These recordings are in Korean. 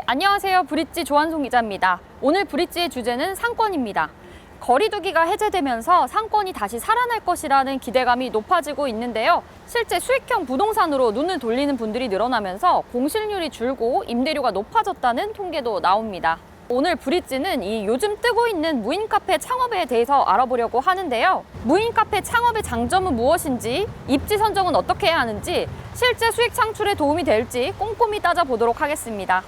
안녕하세요. 브릿지 조한송 기자입니다. 오늘 브릿지의 주제는 상권입니다. 거리두기가 해제되면서 상권이 다시 살아날 것이라는 기대감이 높아지고 있는데요. 실제 수익형 부동산으로 눈을 돌리는 분들이 늘어나면서 공실률이 줄고 임대료가 높아졌다는 통계도 나옵니다. 오늘 브릿지는 이 요즘 뜨고 있는 무인 카페 창업에 대해서 알아보려고 하는데요. 무인 카페 창업의 장점은 무엇인지, 입지 선정은 어떻게 해야 하는지, 실제 수익 창출에 도움이 될지 꼼꼼히 따져보도록 하겠습니다.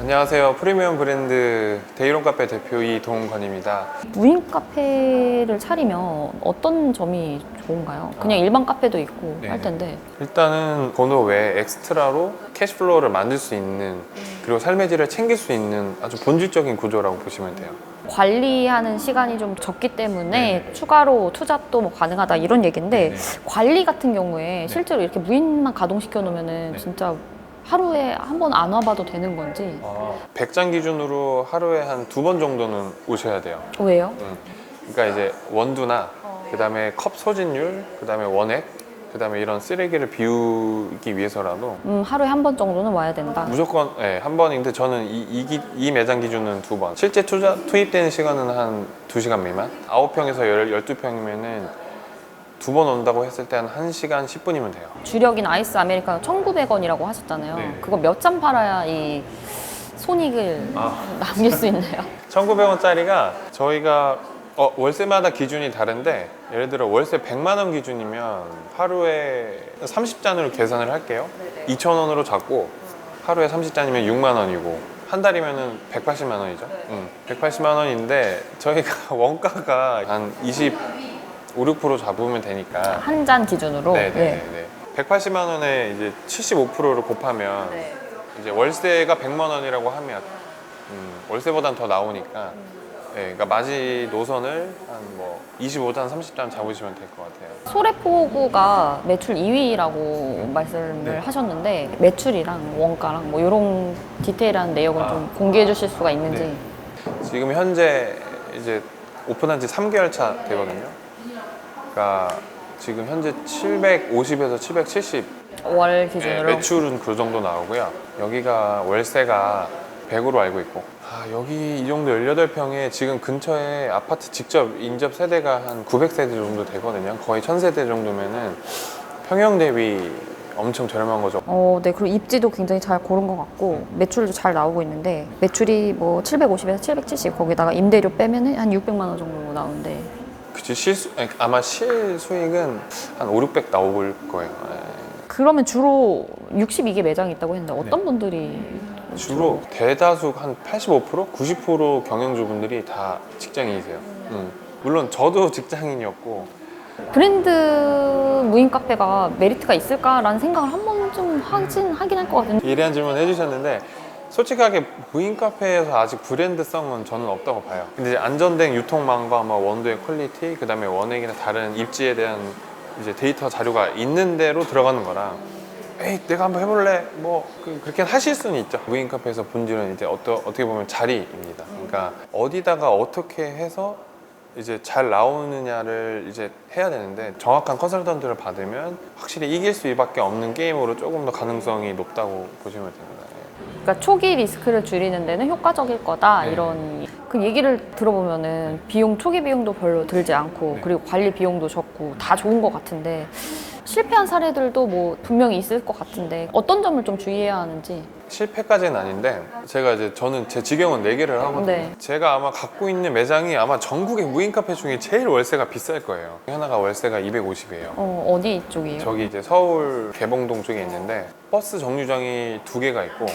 안녕하세요. 프리미엄 브랜드 데이론 카페 대표 이동건입니다. 무인 카페를 차리면 어떤 점이 좋은가요? 그냥 일반 카페도 있고 할 텐데. 일단은 번호 외에 엑스트라로 캐시플로우를 만들 수 있는, 그리고 삶의 질을 챙길 수 있는 아주 본질적인 구조라고 보시면 돼요. 관리하는 시간이 좀 적기 때문에 추가로 투잡도 뭐 가능하다 이런 얘기인데, 관리 같은 경우에 실제로 이렇게 무인만 가동시켜 놓으면은 진짜 하루에 한 번 안 와봐도 되는 건지. 100장 기준으로 하루에 한 2번 정도는 오셔야 돼요. 왜요? 그러니까 이제 원두나 그다음에 컵 소진율, 그다음에 원액, 그다음에 이런 쓰레기를 비우기 위해서라도 하루에 한 번 정도는 와야 된다. 무조건 한 번인데, 저는 이 매장 기준은 2번. 실제 투입되는 시간은 한 2시간 미만. 9평에서 12평이면은 2번 온다고 했을 때 한 1시간 10분이면 돼요. 주력인 아이스 아메리카노 1,900원이라고 하셨잖아요. 네. 그거 몇 잔 팔아야 이 손익을 남길 수 있나요? 1,900원짜리가 저희가 월세마다 기준이 다른데, 예를 들어 월세 100만 원 기준이면 하루에 30잔으로 계산을 할게요. 2,000원으로 잡고 하루에 30잔이면 6만 원이고 한 달이면은 180만 원이죠. 180만 원인데 저희가 원가가 한 5, 6% 잡으면 되니까 한 잔 기준으로. 네네네. 180만 원에 이제 75%를 곱하면 이제 월세가 100만 원이라고 하면 월세보단 더 나오니까 그러니까 마지 노선을 한 뭐 25잔, 30잔 잡으시면 될 것 같아요. 소래포구가 매출 2위라고 말씀을 하셨는데, 매출이랑 원가랑 뭐 이런 디테일한 내역을 좀 공개해 주실 수가 있는지. 지금 현재 이제 오픈한 지 3개월 차 되거든요. 그러니까 지금 현재 750에서 770 월 기준으로. 매출은 그 정도 나오고요. 여기가 월세가 100으로 알고 있고, 여기 이 정도 18평에 지금 근처에 아파트 직접 인접 세대가 한 900세대 정도 되거든요. 거의 1000세대 정도면은 평형 대비 엄청 저렴한 거죠. 네. 그리고 입지도 굉장히 잘 고른 것 같고 매출도 잘 나오고 있는데, 매출이 뭐 750에서 770, 거기다가 임대료 빼면은 한 600만 원 정도 나오는데. 그치, 아마 실수익은 한 5, 600 나올 거예요. 그러면 주로 62개 매장이 있다고 했는데 어떤 분들이 주로 대다수 한 85%? 90% 경영주분들이 다 직장인이세요. 물론 저도 직장인이었고. 브랜드 무인 카페가 메리트가 있을까라는 생각을 한 번쯤 하긴 할 것 같은데. 예리한 질문 해주셨는데, 솔직하게 무인 카페에서 아직 브랜드성은 저는 없다고 봐요. 근데 이제 안전된 유통망과 원두의 퀄리티, 그 다음에 원액이나 다른 입지에 대한 이제 데이터 자료가 있는 대로 들어가는 거랑, 내가 한번 해볼래? 그렇게 하실 수는 있죠. 무인 카페에서 본질은 이제 어떻게 보면 자리입니다. 그러니까 어디다가 어떻게 해서 이제 잘 나오느냐를 이제 해야 되는데, 정확한 컨설턴트를 받으면 확실히 이길 수밖에 없는 게임으로 조금 더 가능성이 높다고 보시면 됩니다. 그러니까 초기 리스크를 줄이는 데는 효과적일 거다, 이런 그 얘기를 들어보면은 초기 비용도 별로 들지 않고, 그리고 관리 비용도 적고 다 좋은 것 같은데, 실패한 사례들도 뭐 분명히 있을 것 같은데 어떤 점을 좀 주의해야 하는지. 실패까지는 아닌데, 저는 제 직영은 4개를 하거든요. 네. 제가 아마 갖고 있는 매장이 아마 전국의 무인 카페 중에 제일 월세가 비쌀 거예요. 하나가 월세가 250이에요. 어디 쪽이에요? 저기 이제 서울 개봉동 쪽에 있는데, 버스 정류장이 2개가 있고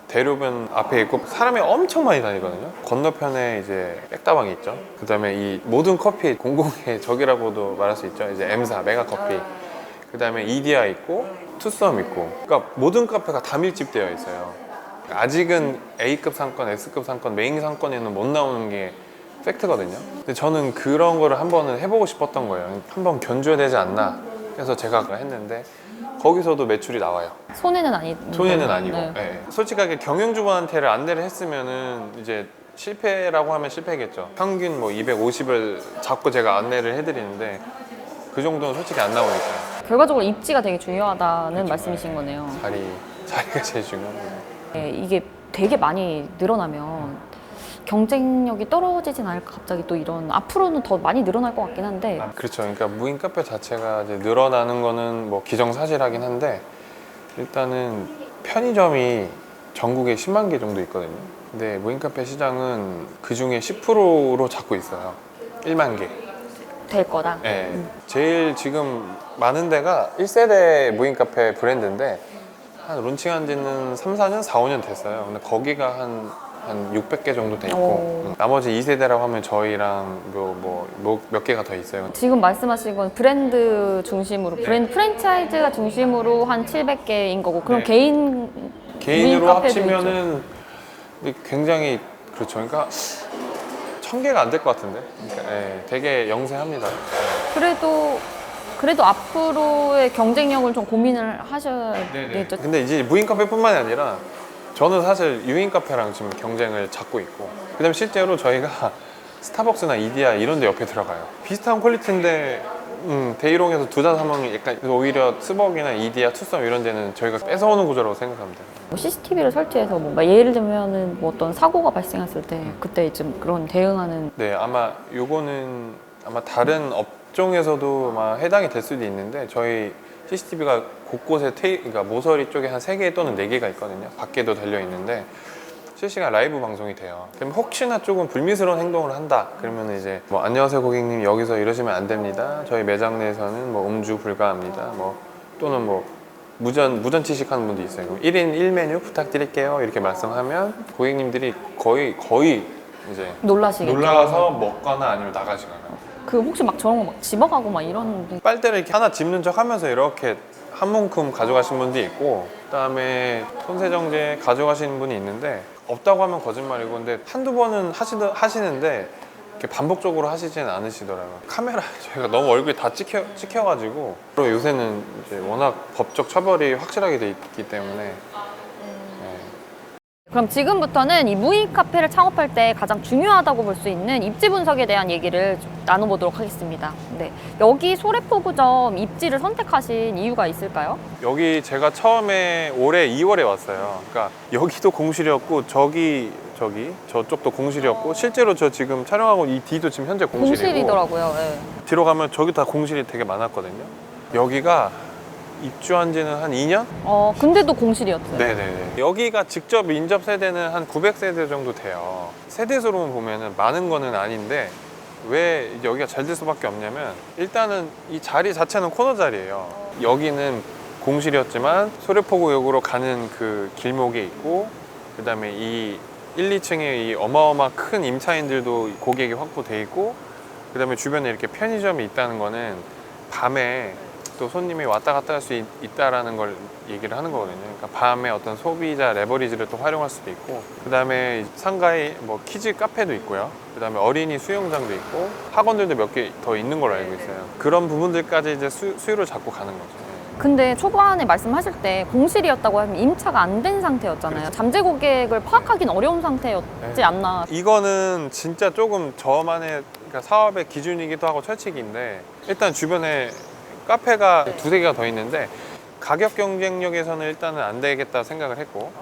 대로변 앞에 있고 사람이 엄청 많이 다니거든요. 건너편에 이제 백다방이 있죠. 그 다음에 이 모든 커피 공공의 적이라고도 말할 수 있죠. 이제 M사 메가커피, 그 다음에 이디야 있고 투썸 있고, 그러니까 모든 카페가 다 밀집되어 있어요. 아직은 A급 상권, S급 상권, 메인 상권에는 못 나오는 게 팩트거든요. 근데 저는 그런 거를 한번은 해보고 싶었던 거예요. 한번 견줘야 되지 않나. 해서 제가 했는데 거기서도 매출이 나와요. 손해는 손해는 아니고. 네. 네. 솔직하게 경영주분한테를 안내를 했으면은 이제 실패라고 하면 실패겠죠. 평균 뭐 250을 잡고 제가 안내를 해드리는데 그 정도는 솔직히 안 나오니까. 결과적으로 입지가 되게 중요하다는 그렇죠. 말씀이신 거네요. 자리가 제일 중요합니다. 네, 이게 되게 많이 늘어나면 경쟁력이 떨어지진 않을까 갑자기 또 이런 앞으로는 더 많이 늘어날 것 같긴 한데 그렇죠. 그러니까 무인 카페 자체가 이제 늘어나는 거는 뭐 기정사실하긴 한데 일단은 편의점이 전국에 10만 개 정도 있거든요. 근데 무인 카페 시장은 그 중에 10%로 잡고 있어요. 1만 개. 될 거다. 네. 제일 지금 많은 데가 1세대 무인 카페 브랜드인데 한 론칭한 지는 3, 4년, 4, 5년 됐어요. 근데 거기가 한 600개 정도 돼 있고 나머지 2세대라고 하면 저희랑 몇 개가 더 있어요. 지금 말씀하신 건 브랜드 중심으로 브랜드 프랜차이즈가 중심으로 한 700개인 거고 그럼 네. 무인 개인으로 카페도 합치면은 굉장히 그렇죠. 그러니까 1000개가 안 될 것 같은데. 그러니까 되게 영세합니다. 그래도 앞으로의 경쟁력을 좀 고민을 하셔야겠죠. 근데 이제 무인 카페뿐만이 아니라 저는 사실 유인 카페랑 지금 경쟁을 잡고 있고 그다음에 실제로 저희가 스타벅스나 이디야 이런 데 옆에 들어가요. 비슷한 퀄리티인데 대이롱에서 두자 사먹이 약간 오히려 스벅이나 이디야, 투썸 이런 데는 저희가 뺏어오는 구조라고 생각합니다. CCTV를 설치해서 뭔가 예를 들면은 뭐 어떤 사고가 발생했을 때 그때 좀 그런 대응하는 네, 아마 요거는 아마 다른 업종에서도 아마 해당이 될 수도 있는데 저희 CCTV가 곳곳에 그러니까 모서리 쪽에 한 3개 또는 4개가 있거든요. 밖에도 달려 있는데 실시간 라이브 방송이 돼요. 그럼 혹시나 조금 불미스러운 행동을 한다. 그러면 이제 뭐 안녕하세요 고객님 여기서 이러시면 안 됩니다. 저희 매장 내에서는 뭐 음주 불가합니다. 뭐 또는 뭐 무전 취식하는 분도 있어요. 그럼 1인 1메뉴 부탁드릴게요. 이렇게 말씀하면 고객님들이 거의 이제 놀라시겠죠. 놀라서 먹거나 아니면 나가시거나. 그 혹시 막 저런 거 막 집어가고 막 이런 분- 빨대를 이렇게 하나 집는 척 하면서 이렇게 한 움큼 가져가신 분도 있고 그다음에 손세정제 가져가시는 분이 있는데 없다고 하면 거짓말이고 근데 한두 번은 하시는데 이렇게 반복적으로 하시지는 않으시더라고요. 카메라에 저희가 너무 얼굴이 다 찍혀가지고 그리고 요새는 이제 워낙 법적 처벌이 확실하게 돼 있기 때문에 그럼 지금부터는 이 무인 카페를 창업할 때 가장 중요하다고 볼 수 있는 입지 분석에 대한 얘기를 좀 나눠보도록 하겠습니다. 네, 여기 소래포구점 입지를 선택하신 이유가 있을까요? 여기 제가 처음에 올해 2월에 왔어요. 그러니까 여기도 공실이었고 저쪽도 공실이었고 실제로 저 지금 촬영하고 이 뒤도 지금 현재 공실이고 공실이더라고요. 네. 뒤로 가면 저기 다 공실이 되게 많았거든요. 여기가 입주한 지는 한 2년? 근데도 공실이었어요. 네네네. 여기가 직접 인접 세대는 한 900세대 정도 돼요. 세대수로만 보면은 많은 거는 아닌데 왜 여기가 잘 될 수밖에 없냐면 일단은 이 자리 자체는 코너 자리예요. 여기는 공실이었지만 소래포구역으로 가는 그 길목에 있고 그 다음에 이 1, 2층에 이 어마어마 큰 임차인들도 고객이 확보돼 있고 그 다음에 주변에 이렇게 편의점이 있다는 거는 밤에 또 손님이 왔다 갔다 할 수 있다라는 걸 얘기를 하는 거거든요. 그러니까 밤에 어떤 소비자 레버리지를 또 활용할 수도 있고 그 다음에 상가에 뭐 키즈 카페도 있고요. 그 다음에 어린이 수영장도 있고 학원들도 몇 개 더 있는 걸로 알고 있어요. 그런 부분들까지 이제 수요를 잡고 가는 거죠. 근데 초반에 말씀하실 때 공실이었다고 하면 임차가 안 된 상태였잖아요. 그렇죠. 잠재 고객을 파악하기는 어려운 상태였지 네. 않나. 이거는 진짜 조금 저만의 그러니까 사업의 기준이기도 하고 철칙인데 일단 주변에 카페가 2-3개가 더 있는데 가격 경쟁력에서는 일단은 안 되겠다 생각을 했고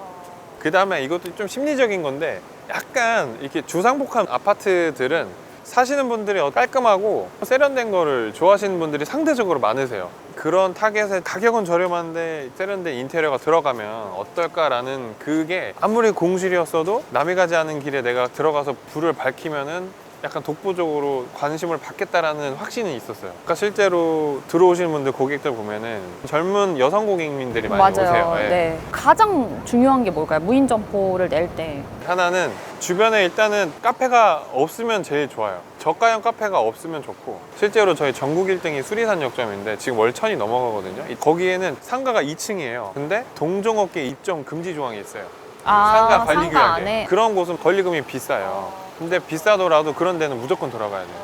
그 다음에 이것도 좀 심리적인 건데 약간 이렇게 주상복합 아파트들은 사시는 분들이 깔끔하고 세련된 거를 좋아하시는 분들이 상대적으로 많으세요. 그런 타겟에 가격은 저렴한데 세련된 인테리어가 들어가면 어떨까라는 그게 아무리 공실이었어도 남이 가지 않은 길에 내가 들어가서 불을 밝히면은 약간 독보적으로 관심을 받겠다라는 확신은 있었어요. 그러니까 실제로 들어오시는 분들 고객들 보면은 젊은 여성 고객님들이 많이 맞아요. 오세요. 예. 네. 가장 중요한 게 뭘까요? 무인 점포를 낼 때. 하나는 주변에 일단은 카페가 없으면 제일 좋아요. 저가형 카페가 없으면 좋고 실제로 저희 전국 1등이 수리산 역점인데 지금 월 1000이 넘어가거든요. 거기에는 상가가 2층이에요. 근데 동종업계 입점 금지 조항이 있어요. 상가 관리 상가 규약에. 안에. 그런 곳은 권리금이 비싸요. 근데 비싸더라도 그런 데는 무조건 들어가야 돼요.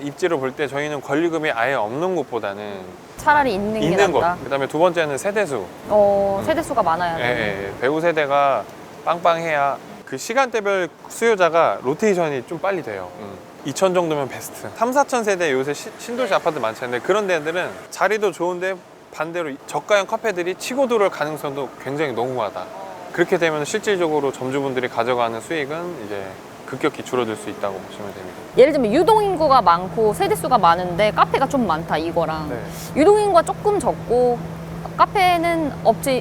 입지를 볼 때 저희는 권리금이 아예 없는 곳보다는 차라리 있는 게 있는 낫다. 것. 그다음에 두 번째는 세대수. 세대수가 많아야 예, 돼. 예. 배우 세대가 빵빵해야 그 시간대별 수요자가 로테이션이 좀 빨리 돼요. 2천 정도면 베스트. 3, 4천 세대 요새 신도시 아파트 많잖아요. 그런 데들은 자리도 좋은데 반대로 저가형 카페들이 치고 들어올 가능성도 굉장히 농후하다. 그렇게 되면 실질적으로 점주분들이 가져가는 수익은 이제 급격히 줄어들 수 있다고 보시면 됩니다. 예를 들면 유동인구가 많고 세대수가 많은데 카페가 좀 많다 이거랑 네. 유동인구가 조금 적고 카페는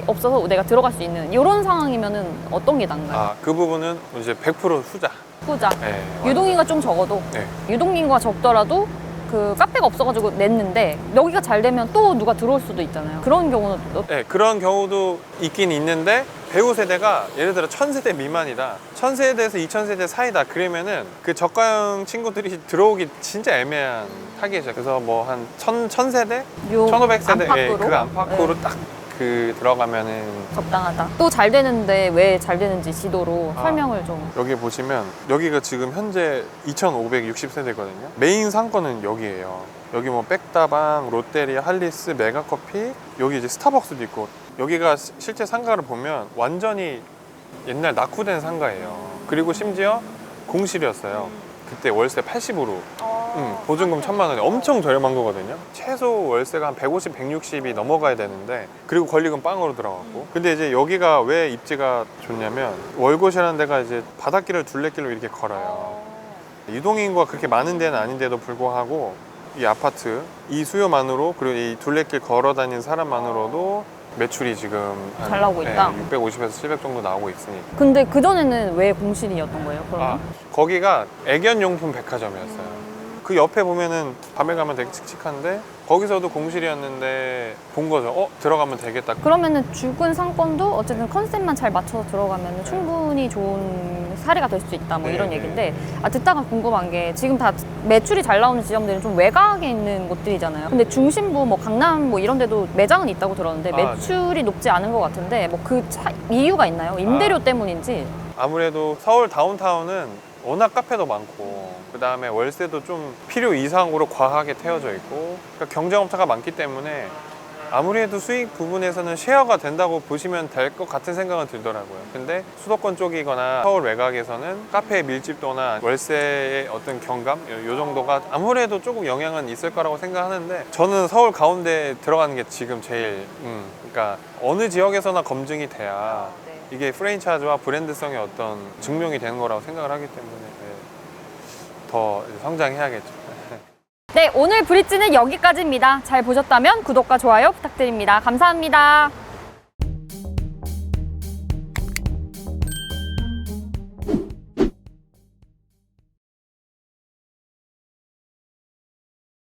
없어서 내가 들어갈 수 있는 이런 상황이면은 어떤 게 나은가요? 아, 그 부분은 이제 100% 후자. 후자. 네, 유동인구가 좀 적어도 네. 유동인구가 적더라도 그 카페가 없어가지고 냈는데 여기가 잘 되면 또 누가 들어올 수도 있잖아요. 그런 경우는 네, 그런 경우도 있긴 있는데 배우 세대가 예를 들어 1000세대 미만이다, 1000세대에서 2000세대 사이다, 그러면은 그 저가형 친구들이 들어오기 진짜 애매한 타겟이죠. 그래서 뭐 한 1000세대? 1500세대? 안팎으로? 그 안팎으로 네. 딱 그 들어가면은 적당하다. 또 잘 되는데 왜 잘 되는지 지도로 아. 설명을 좀. 여기 보시면 여기가 지금 현재 2560세대거든요. 메인 상권은 여기예요. 여기 뭐 백다방, 롯데리아, 할리스, 메가커피, 여기 이제 스타벅스도 있고, 여기가 실제 상가를 보면 완전히 옛날 낙후된 상가예요. 그리고 심지어 공실이었어요. 그때 월세 80으로 보증금 1000만 원에 엄청 저렴한 거거든요. 최소 월세가 한 150, 160이 넘어가야 되는데, 그리고 권리금 빵으로 들어갔고. 근데 이제 여기가 왜 입지가 좋냐면 월곶이라는 데가 이제 바닷길을 둘레길로 이렇게 걸어요. 유동인구가 그렇게 많은 데는 아닌데도 불구하고 이 아파트, 이 수요만으로, 그리고 이 둘레길 걸어 다니는 사람만으로도 매출이 지금 잘 나오고 있다. 650에서 700 정도 나오고 있으니까. 근데 그전에는 왜 공실이었던 거예요? 그러면? 아, 거기가 애견용품 백화점이었어요. 그 옆에 보면은 밤에 가면 되게 칙칙한데 거기서도 공실이었는데 본 거죠. 들어가면 되겠다. 그러면은 죽은 상권도 어쨌든 컨셉만 잘 맞춰서 들어가면 충분히 좋은 사례가 될 수 있다 뭐 네, 이런 네. 얘기인데, 듣다가 궁금한 게 지금 다 매출이 잘 나오는 지점들은 좀 외곽에 있는 곳들이잖아요. 근데 중심부 뭐 강남 뭐 이런 데도 매장은 있다고 들었는데 아, 매출이 높지 않은 것 같은데 뭐 그 이유가 있나요? 임대료 때문인지. 아무래도 서울 다운타운은 워낙 카페도 많고, 그 다음에 월세도 좀 필요 이상으로 과하게 태워져 있고, 그러니까 경쟁업체가 많기 때문에 아무래도 수익 부분에서는 쉐어가 된다고 보시면 될 것 같은 생각은 들더라고요. 근데 수도권 쪽이거나 서울 외곽에서는 카페의 밀집도나 월세의 어떤 경감, 요 정도가 아무래도 조금 영향은 있을 거라고 생각하는데, 저는 서울 가운데 들어가는 게 지금 제일 그러니까 어느 지역에서나 검증이 돼야 이게 프랜차이즈와 브랜드성의 어떤 증명이 되는 거라고 생각을 하기 때문에 더 성장해야겠죠. 네, 오늘 브릿지는 여기까지입니다. 잘 보셨다면 구독과 좋아요 부탁드립니다. 감사합니다.